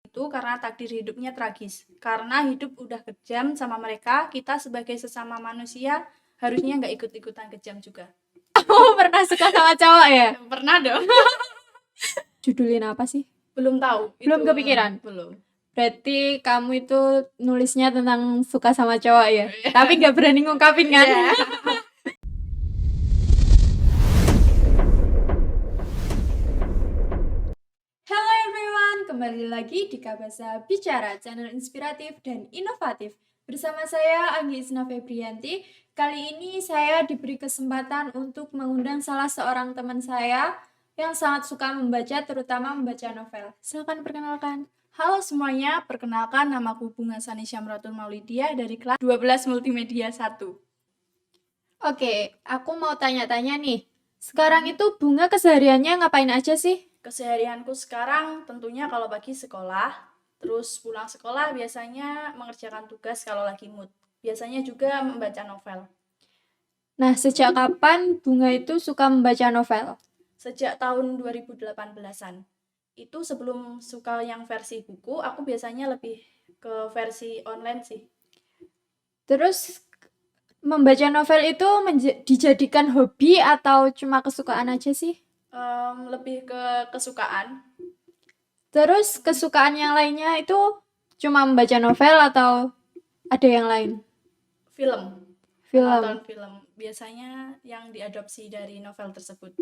itu karena takdir hidupnya tragis. Karena hidup udah kejam sama mereka, kita sebagai sesama manusia harusnya nggak ikut-ikutan kejam juga. Oh, pernah suka sama cowok ya? Pernah dong? Judulin apa sih? Belum tahu. Belum kepikiran? Belum. Berarti kamu itu nulisnya tentang suka sama cowok ya? Tapi gak berani ngungkapin kan? Iya. Hello everyone, kembali lagi di Kabasa Bicara, channel inspiratif dan inovatif. Bersama saya Anggi Isna Febrianti. Kali ini saya diberi kesempatan untuk mengundang salah seorang teman saya yang sangat suka membaca, terutama membaca novel. Silakan perkenalkan. Halo semuanya, perkenalkan namaku Bunga Sani Syamratul Maulidiah dari kelas 12 Multimedia 1. Oke, aku mau tanya-tanya nih. Sekarang itu Bunga kesehariannya ngapain aja sih? Keseharianku sekarang tentunya kalau pagi sekolah, terus pulang sekolah biasanya mengerjakan tugas kalau lagi mood. Biasanya juga membaca novel. Nah, sejak kapan Bunga itu suka membaca novel? Sejak tahun 2018-an. Itu sebelum suka yang versi buku, aku biasanya lebih ke versi online sih. Terus membaca novel itu dijadikan hobi atau cuma kesukaan aja sih? Lebih ke kesukaan. Terus kesukaan yang lainnya itu cuma membaca novel atau ada yang lain? Film. Nonton film. Biasanya yang diadopsi dari novel tersebut.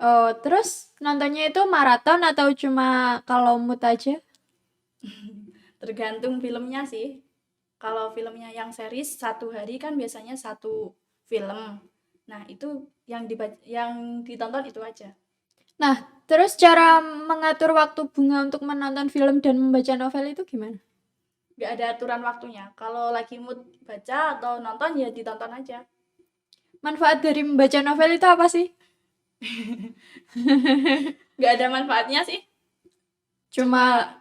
Oh, terus nontonnya itu maraton atau cuma kalau mood aja? Tergantung filmnya sih. Kalau filmnya yang series 1 hari kan biasanya 1 film. Nah, itu yang ditonton itu aja. Nah, terus cara mengatur waktu Bunga untuk menonton film dan membaca novel itu gimana? Nggak ada aturan waktunya. Kalau lagi mood baca atau nonton ya ditonton aja. Manfaat dari membaca novel itu apa sih? Nggak ada manfaatnya sih. Cuma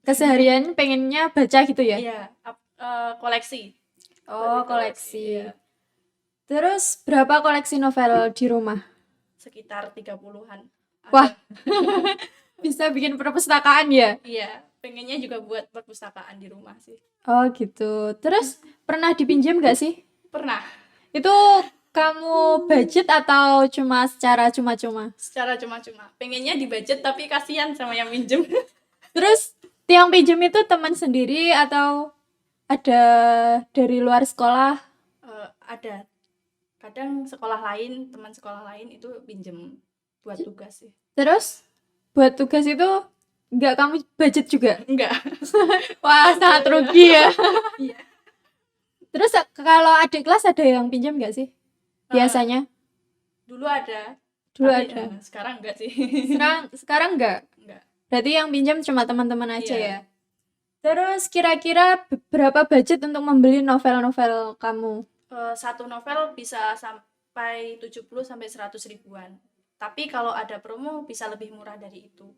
keseharian pengennya baca gitu ya? Iya, koleksi. Oh, koleksi. Iya. Terus berapa koleksi novel di rumah? Sekitar 30-an. Wah, bisa bikin perpustakaan ya? Iya, pengennya juga buat perpustakaan di rumah sih. Oh gitu. Terus pernah dipinjam gak sih? Pernah. Itu kamu budget atau cuma secara cuma-cuma? Secara cuma-cuma. Pengennya di budget tapi kasihan sama yang minjem. Terus yang pinjam itu teman sendiri atau ada dari luar sekolah? Ada. Kadang sekolah lain, teman sekolah lain itu pinjem buat tugas sih. Terus buat tugas itu nggak kamu budget juga? Enggak. Wah, sangat rugi ya. Iya. Terus kalau adik kelas ada yang pinjam nggak sih? Biasanya? Dulu ada. Dulu tapi, ada. Sekarang enggak sih. Sekarang enggak? Enggak. Berarti yang pinjam cuma teman-teman aja Iya. ya? Terus kira-kira berapa budget untuk membeli novel-novel kamu? Satu novel bisa sampai 70 sampai 100 ribuan. Tapi kalau ada promo bisa lebih murah dari itu.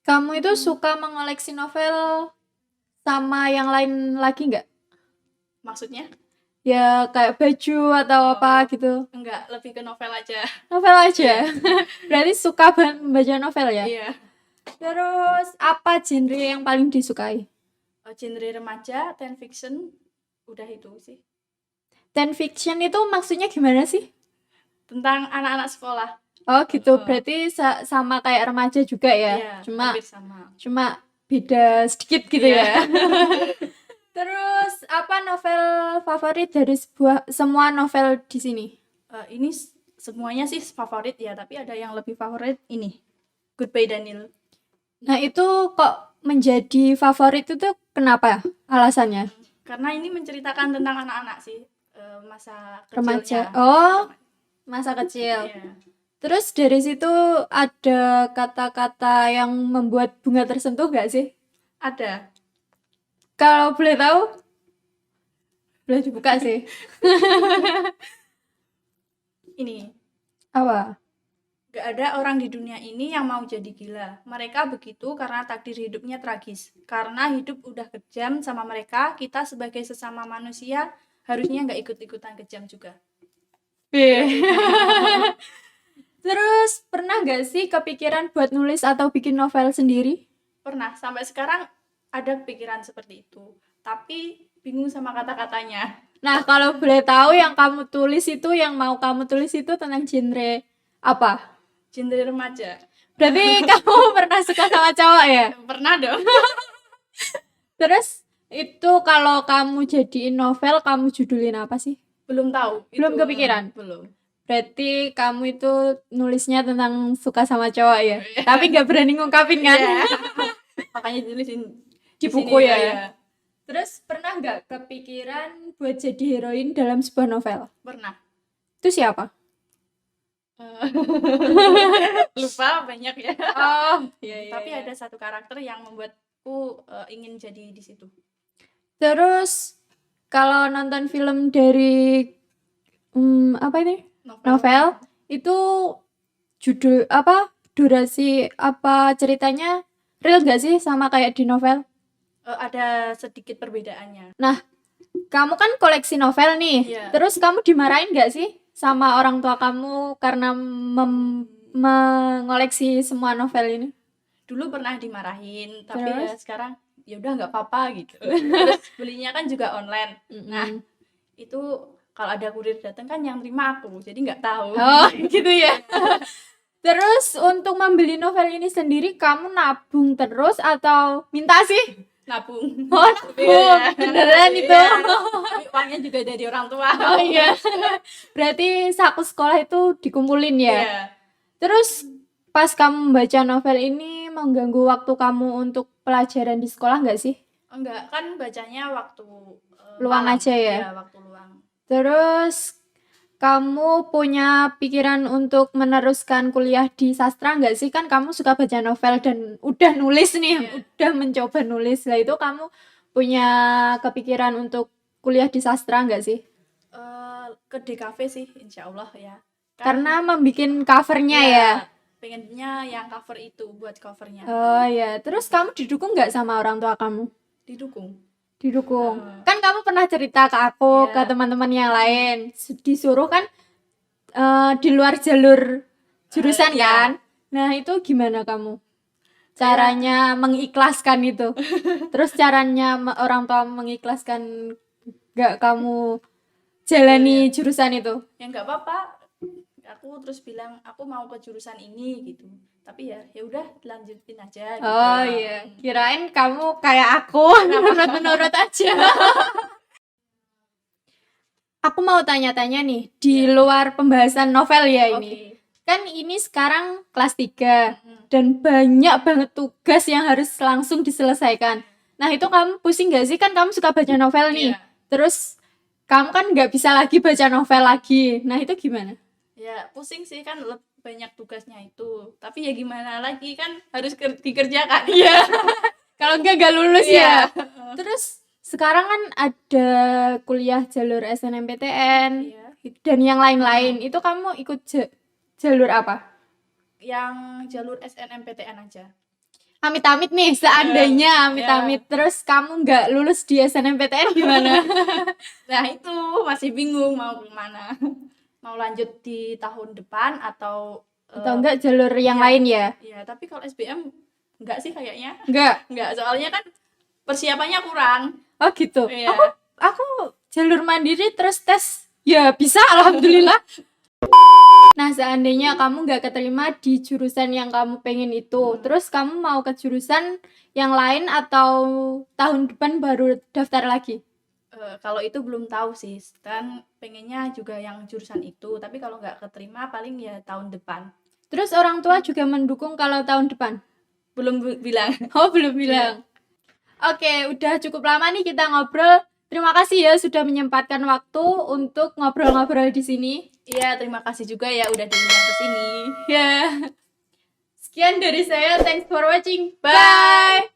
Kamu itu suka mengoleksi novel sama yang lain lagi nggak? Maksudnya? Ya kayak baju atau apa gitu? Enggak, lebih ke novel aja. Novel aja? Berarti suka banget membaca novel ya? Iya. Terus apa genre yang paling disukai? Genre remaja, teen fiction, udah itu sih. Teen fiction itu maksudnya gimana sih? Tentang anak-anak sekolah. Oh gitu, berarti sama kayak remaja juga ya? Iya, hampir sama. Cuma beda sedikit gitu ya. Terus apa novel favorit dari semua novel di sini? Ini semuanya sih favorit ya, tapi ada yang lebih favorit ini, Goodbye Daniel. Nah itu kok menjadi favorit itu kenapa alasannya? Karena ini menceritakan tentang anak-anak sih, masa Remaja. kecilnya. Oh, masa kecil. Iya. Terus dari situ ada kata-kata yang membuat Bunga tersentuh gak sih? Ada. Kalau boleh tahu? Boleh dibuka sih. Ini. Apa? Gak ada orang di dunia ini yang mau jadi gila. Mereka begitu karena takdir hidupnya tragis. Karena hidup udah kejam sama mereka, kita sebagai sesama manusia harusnya gak ikut-ikutan kejam juga. Terus pernah gak sih kepikiran buat nulis atau bikin novel sendiri? Pernah, sampai sekarang ada pikiran seperti itu, tapi bingung sama kata-katanya. Nah, kalau boleh tahu yang kamu tulis itu, yang mau kamu tulis itu tentang genre apa? Genre remaja. Berarti kamu pernah suka sama cowok ya? Pernah dong. Terus itu kalau kamu jadiin novel, kamu judulin apa sih? Belum tahu. Belum kepikiran? Belum. Berarti kamu itu nulisnya tentang suka sama cowok ya? Iya. Tapi nggak berani ngungkapin kan? Iya. Makanya tulisin Di sini, buku ya? iya. Terus pernah nggak kepikiran buat jadi heroin dalam sebuah novel? Pernah. Itu siapa? Lupa banyak ya. Oh, Tapi ada satu karakter yang membuatku ingin jadi di situ. Terus kalau nonton film dari apa ini? Novel itu judul apa? Durasi apa ceritanya real nggak sih sama kayak di novel? Ada sedikit perbedaannya. Nah, kamu kan koleksi novel nih. Iya. Terus kamu dimarahin nggak sih sama orang tua kamu karena mengoleksi semua novel ini? Dulu pernah dimarahin, tapi Terus? ya sekarang ya udah nggak apa-apa gitu. Terus belinya kan juga online. Nah, itu kalau ada kurir datang kan yang terima aku, jadi nggak tahu. Oh, gitu ya. Terus untuk membeli novel ini sendiri kamu nabung terus atau minta sih? Nabung. Oh, nabung. Beneran itu. Iya. Tapi uangnya juga dari orang tua. Oh iya. Berarti saku sekolah itu dikumpulin ya. Iya. Terus pas kamu membaca novel ini mengganggu waktu kamu untuk pelajaran di sekolah nggak sih? Enggak, kan bacanya waktu Luang malam. aja ya? Iya, waktu luang. Terus kamu punya pikiran untuk meneruskan kuliah di sastra nggak sih? Kan kamu suka baca novel dan udah nulis nih, Iya. udah mencoba nulis. Lah itu kamu punya kepikiran untuk kuliah di sastra nggak sih? Ke DKV sih, insya Allah ya. Karena membikin covernya Iya, ya. pengennya yang cover itu, buat covernya. Oh ya, terus kamu didukung nggak sama orang tua kamu? Didukung. Didukung. Kan kamu pernah cerita ke aku, Iya. ke teman-teman yang lain, disuruh kan di luar jalur jurusan Iya. kan? Nah, itu gimana kamu? Caranya mengikhlaskan itu. Terus caranya orang tua mengikhlaskan nggak kamu jalani jurusan itu? Ya nggak apa-apa. Aku terus bilang aku mau ke jurusan ini gitu. Tapi ya udah lanjutin aja gitu. Oh iya, kirain kamu kayak aku menurut aja. Aku mau tanya-tanya nih, di luar pembahasan novel ya ini. Kan ini sekarang kelas 3 dan banyak banget tugas yang harus langsung diselesaikan. Nah, itu kamu pusing gak sih? Kan kamu suka baca novel nih. Iya. Terus kamu kan gak bisa lagi baca novel lagi. Nah, itu gimana? Ya pusing sih kan banyak tugasnya itu. Tapi ya gimana lagi kan harus dikerjakan. Iya. Kalau enggak gak lulus Iya. ya. Terus sekarang kan ada kuliah jalur SNMPTN Iya. dan yang lain-lain. Itu kamu ikut jalur apa? Yang jalur SNMPTN aja. Amit-amit nih, seandainya amit-amit terus kamu nggak lulus di SNMPTN gimana? Nah itu masih bingung mau kemana. Mau lanjut di tahun depan atau enggak jalur yang iya. lain ya? Iya, tapi kalau SBM enggak sih kayaknya. Enggak. Enggak, soalnya kan persiapannya kurang. Oh gitu. Iya. Aku jalur mandiri terus tes. Ya bisa, alhamdulillah. Nah, seandainya kamu nggak keterima di jurusan yang kamu pengen itu, terus kamu mau ke jurusan yang lain atau tahun depan baru daftar lagi? Kalau itu belum tahu sih, kan pengennya juga yang jurusan itu, tapi kalau nggak keterima paling ya tahun depan. Terus orang tua juga mendukung kalau tahun depan? Belum bilang. Oh, belum bilang. Oke, udah cukup lama nih kita ngobrol. Terima kasih ya sudah menyempatkan waktu untuk ngobrol-ngobrol di sini. Iya, terima kasih juga ya udah diundang ke sini. Ya. Sekian dari saya. Thanks for watching. Bye.